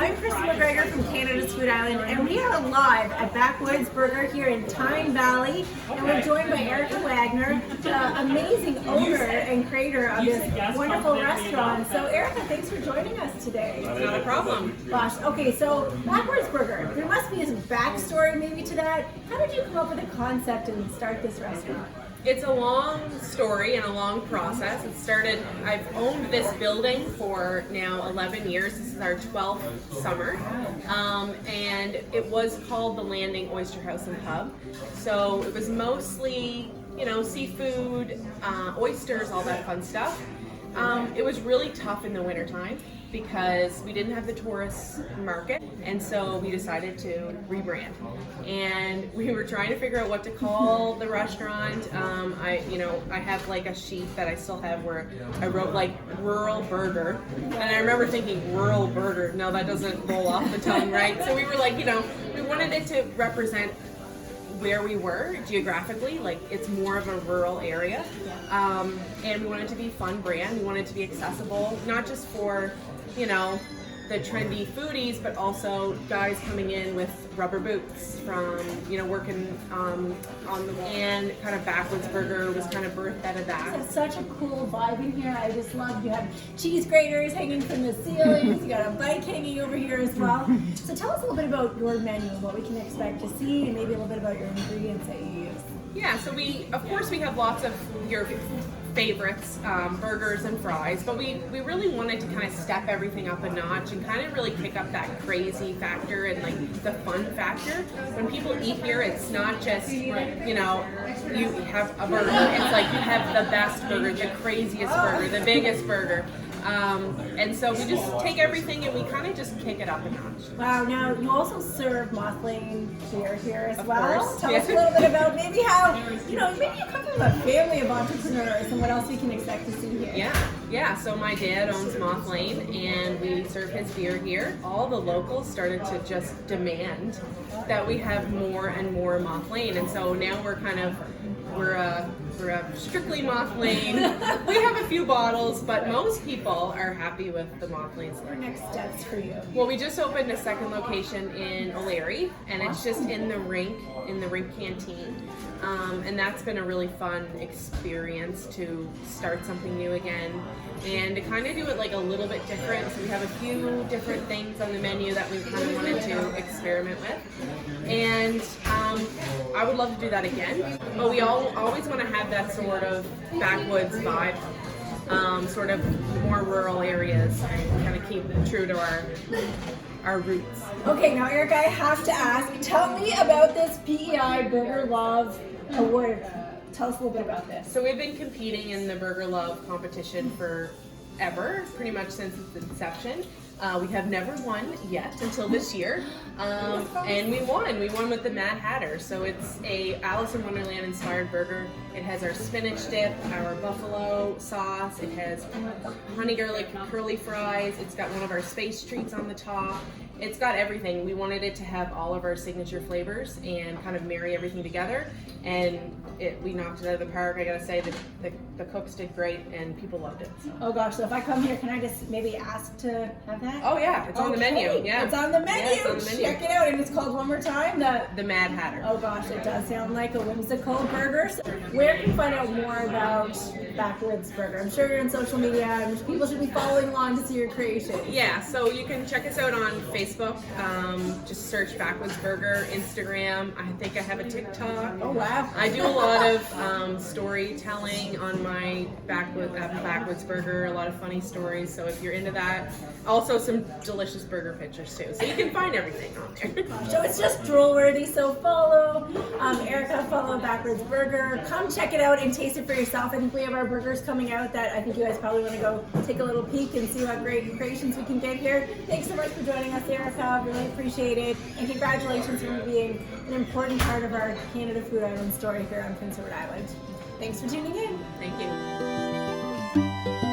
I'm Kristen McGregor from Canada's Food Island, and we are live at Backwoods Burger here in Tyne Valley, and we're joined by Erica Wagner, the amazing owner and creator of this wonderful restaurant. So Erica, thanks for joining us today. Not a problem. Gosh, okay, so Backwoods Burger, there must be some backstory maybe to that. How did you come up with the concept and start this restaurant? It's a long story and a long process. It started, I've owned this building for now 11 years. This is our 12th summer. And it was called the Landing Oyster House and Pub. So it was mostly, you know, seafood, oysters, all that fun stuff. It was really tough in the wintertime because we didn't have the tourist market, and so we decided to rebrand. And we were trying to figure out what to call the restaurant. I have like a sheet that I still have where I wrote like rural burger, and I remember thinking rural burger. No, that doesn't roll off the tongue, right? So we were like, we wanted it to represent where we were geographically, like it's more of a rural area, and we wanted it to be a fun brand. We wanted it to be accessible, not just for the trendy foodies, but also guys coming in with rubber boots from working on the wall. And kind of Backwoods Burger was kind of birthed out of that. It's such a cool vibe in here. I just love, you have cheese graters hanging from the ceilings, you got a bike hanging over here as well. So tell us a little bit about your menu, what we can expect to see, and maybe a little bit about your ingredients that you use. Yeah, so of course we have lots of your favorites, burgers and fries, but we really wanted to kind of step everything up a notch and kind of really kick up that crazy factor and like the fun factor. When people eat here, it's not just, you have a burger, it's like you have the best burger, the craziest burger, the biggest burger. And so we just take everything and we kind of just kick it up a notch. Wow, now you also serve Moth Lane beer here as well. Course. Tell us a little bit about maybe how, maybe you come from a family of entrepreneurs and what else we can expect to see here. Yeah, so my dad owns Moth Lane and we serve his beer here. All the locals started to just demand that we have more and more Moth Lane, and so now we're strictly Moth Lane. We have a few bottles, but most people are happy with the Moth Lane. What are next steps for you? Well, we just opened a second location in O'Leary, and it's just in the rink canteen. And that's been a really fun experience to start something new again and to kind of do it like a little bit different. So we have a few different things on the menu that we kind of wanted to experiment with. And I would love to do that again. But we always want to have that sort of backwoods vibe, sort of more rural areas, and kind of keep true to our roots. Okay, now Erica, I have to ask, tell me about this PEI Burger Love Award. Tell us a little bit about this. So we've been competing in the Burger Love competition forever, pretty much since its inception. We have never won yet until this year, and we won. We won with the Mad Hatter. So it's a Alice in Wonderland inspired burger. It has our spinach dip, our buffalo sauce. It has honey garlic curly fries. It's got one of our space treats on the top. It's got everything. We wanted it to have all of our signature flavors and kind of marry everything together, and we knocked it out of the park. I gotta say that the cooks did great and people loved it. So. Oh gosh, so if I come here, can I just maybe ask to have that? Oh yeah, it's on the menu. Yeah, it's on the menu. Yeah, it's on the menu. Check it out, and it's called one more time. The Mad Hatter. Oh gosh, it does sound like a whimsical burger. So where can you find out more about Backwoods Burger? I'm sure you're on social media, and people should be following along to see your creation. Yeah, so you can check us out on Facebook. Just search Backwoods Burger. Instagram. I think I have a TikTok. Oh wow! I do a lot of storytelling on my Backwoods Burger. A lot of funny stories. So if you're into that, also some delicious burger pictures too. So you can find everything on there. So it's just drool worthy. So follow Erica, follow Backwoods Burger. Come check it out and taste it for yourself. I think we have our burgers coming out that I think you guys probably want to go take a little peek and see what great creations we can get here. Thanks so much for joining us, Erica. Really appreciate it. And congratulations for being an important part of our Canada Food Island story here on Prince Edward Island. Thanks for tuning in. Thank you.